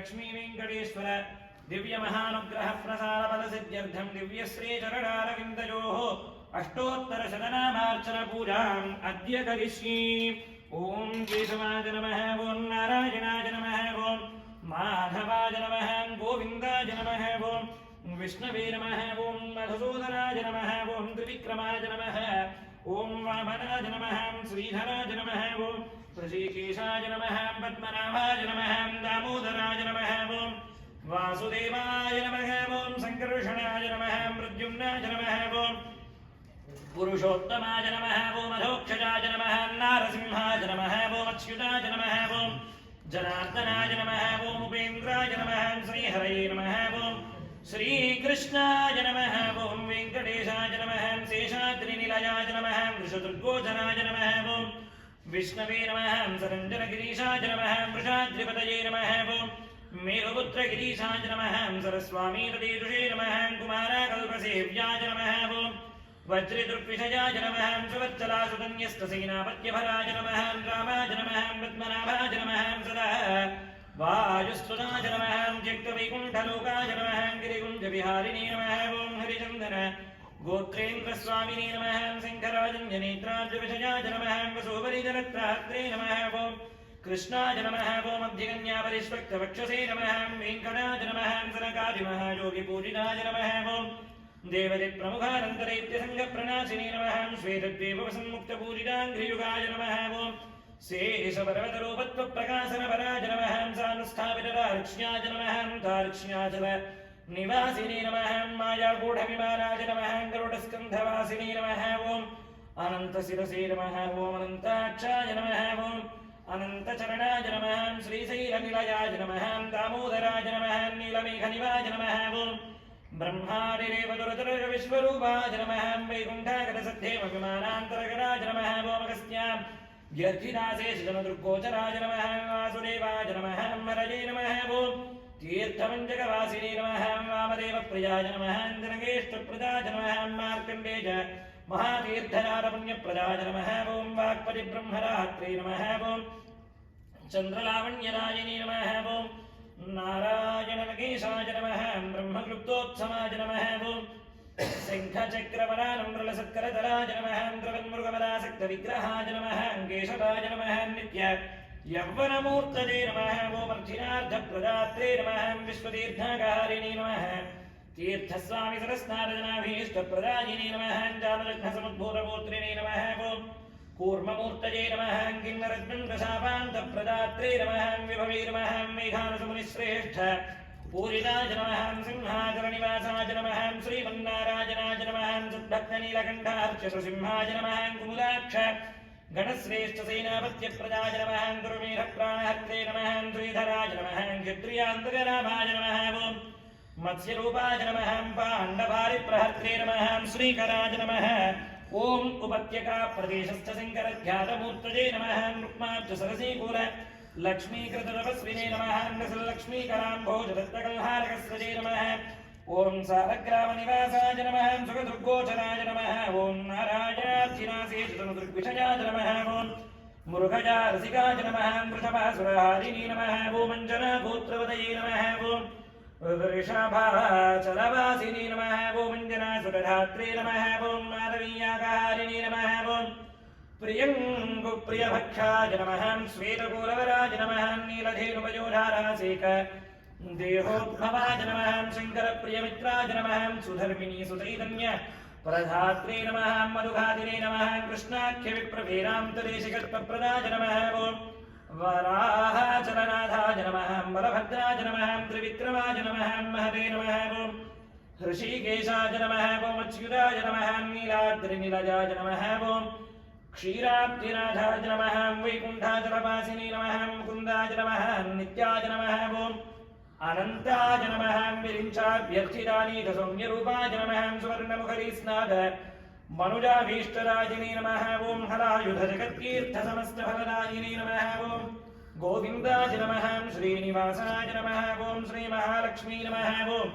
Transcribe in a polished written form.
लक्ष्मी वेंकटेश्वर दिव्य महानुग्रह प्रसाद फल सिद्ध्यर्थम दिव्य श्री चरणारविंदयोः अष्टोत्तर शतनामार्चन पूजाम् अद्य करिष्ये। ओम केशवाय नमः, ओम नारायणाय नमः, ओम माधवाय नमः, गोविन्दाय नमः, ओम विष्णवे नमः, ओम मधुसूदनाय नमः, ओम त्रिविक्रमाय नमः, ओम वामनाय नमः, श्रीधराय नमः, ओम ऋषिकेशाय नमः, पद्मनाभाय नमः, दामोदराय नमः, ओम वासुदेवाय नमः, ओम संकर्षणाय नमः, प्रद्युम्नाय नमः, ओम पुरुषोत्तमाय नमः, ओम अधोक्षजाय नमः, नारसिंहाय नमः, ओम अच्युताय नमः, ओम जनार्दनाय नमः, ओम उपेन्द्राय नमः, श्रीहरये नमः, ओम श्रीकृष्णाय नमः, ओम वेंकटेशाय नमः, शेषाद्रिनिलयाय नमः, वृषदुर्गोचराय नमः, ओम विष्णवे नमः, सरञ्जनगिरीशाय नमः, वृषाद्रिपतये नमः, ओम मेरुपुत्रगिरीशाय नमः, सरस्वामीततीदुषे नमः, कुमारकल्पसेव्याय नमः, ओम वज्रदुर्विषयाय नमः, सुवत्सलासुतन्यस्तसेनापत्यभराय नमः, रामाय नमः, पद्मनाभाय नमः, सदा वायुस्तुताय नमः, त्यक्तवैकुण्ठलोकाय नमः, गिरिकुञ्जविहारिणे नमः, ओम हरिचन्दन गोत्रेन्द्रस्वामिने नमः, शङ्कराजन्यनेत्राद्यविषयाय नमः, वसुवरिजलत्रात्रे नमः, ओम कृष्णाय नमः, ओम अभ्यगन्यापरिष्वक्तवक्षसे नमः, वेङ्कटाय नमः, सनकादिमः योगिपूजिताय नमः, ओम देवदि प्रमुखानन्तरैत्यसङ्गप्रणाशिने नमः, श्वेतद्वीपवसन्मुक्तपूजिताङ्घ्रियुगाय नमः, ओम शेषपर्वतरूपत्वप्रकाशनपराय नमः, सानुष्ठापितदार्क्ष्याय नमः, दार्क्ष्याचल निवासिने नमः, मायागूढविमानाय नमः, गरुडस्कन्धवासिने नमः, ओम अनन्तशिरसे नमः, ओम अनन्ताक्षाय नमः, ओम अनन्तचरणाय नमः, श्रीशैलनिलयाय नमः, दामोदराय नमः, नीलमेघनिवाय नमः, ओम ब्रह्मादिदेवदुरतुर विश्वरूपाय नमः, वैकुण्ठागतसद्धेमविमानान्तरगणाय नमः, ओमगस्त्यां यर्थिदाशेषजनदुर्गोचराय नमः, वासुदेवाय नमः, हरये नमः, ओम तीर्थमञ्जकवासिने नमः, वामदेवप्रियाय नमः, इन्द्रगेष्टप्रदाय नमः, मार्कण्डेय महातीर्थनारपुण्यप्रदाय नमः, ओम वाक्पतिब्रह्मरात्रे नमः, ओम चन्द्रलावण्यरायिने नमः, ओम नारायणनगेशाय नमः, ब्रह्मक्लुप्तोत्समाय नमः, ओम शङ्खचक्रवरानम्रलसत्करतलाय नमः, द्रवन्मृगपदासक्तविग्रहाय नमः, केशवाय नमः, नित्य यौवनमूर्तये नमः, ओम अर्चिनार्थप्रदात्रे नमः, विश्वतीर्थाकारिणे नमः, तीर्थस्वामी सरस्नारजनाभीष्टप्रदायिने नमः, जाललग्नसमुद्भूतगोत्रिणे नमः, ओम कूर्ममूर्तये नमः, किन्नरद्वन्द्वशापान्तप्रदात्रे नमः, विभवे नमः, मेघानसमुनिश्रेष्ठ पूरिताय नमः, सिंहाचलनिवासाय नमः, श्रीमन्नारायणाय नमः, सुद्भक्तनीलकण्ठार्चसुसिंहाय नमः, कुमुदाक्ष गणश्रेष्ठसेनापत्यप्रदाय नमः, गुरुमेधप्राणहर्त्रे नमः, श्रीधराय नमः, क्षत्रियान्तकराभाय नमः, ओम मत्स्यरूपाय नमः, पाण्डवारिप्रहर्त्रे नमः, श्रीकराय नमः, ओम उपत्यका प्रदेशस्थ शङ्करध्यातमूर्तये नमः, रुक्माब्जसरसीकुल लक्ष्मीकृततपस्विने नमः, नृसिंहलक्ष्मीकराम्भोजदत्तकल्हारकस्रजे नमः, ओम सारग्रामनिवासाय नमः, सुखदुर्गोचराय नमः, ओम नारायणार्चिनाशेषतनुदृग्विषयाय नमः, ओम मुरुघजा रसिकाय नमः, वृषभासुरहारिणे नमः, ओम अञ्जनागोत्रवदये नमः, ओम वृषभाचलवासिने नमः, ओम अञ्जनासुरधात्रे नमः, ओम माधवीयाकारिणे नमः, ओम प्रियङ्गुप्रियभक्षाय नमः, श्वेतकूलवराय नमः, नीलधेनुपयोधारासेक देहोद्भवाय नमः, शङ्करप्रियमित्राय नमः, सुधर्मिणी सुचैतन्य प्रधात्रे नमः, मधुघातिने नमः, कृष्णाख्यविप्रभेरान्तदेशिकत्वप्रदाय नमः, ओम वराहचलनाथाय नमः, बलभद्राय नमः, त्रिविक्रमाय नमः, महते नमः, ओम ऋषिकेशाय नमः, ओम अच्युताय नमः, नीलाद्रिनिलयाय नमः, ओम क्षीराब्धिनाथाय नमः, वैकुण्ठाचलवासिने नमः, मुकुन्दाय नमः, नित्याय नमः, ओम अनन्ताय नमः, विरिञ्चाभ्यर्थितानीतसौम्यरूपाय नमः, सुवर्णमुखरीस्नाद मनुजाभीष्टराजिने नमः, ओम हलायुधजगत्कीर्थसमस्तफलदायिने नमः, ओम गोविन्दाय नमः, श्रीनिवासाय नमः, ओम श्रीमहालक्ष्मी नमः, ओम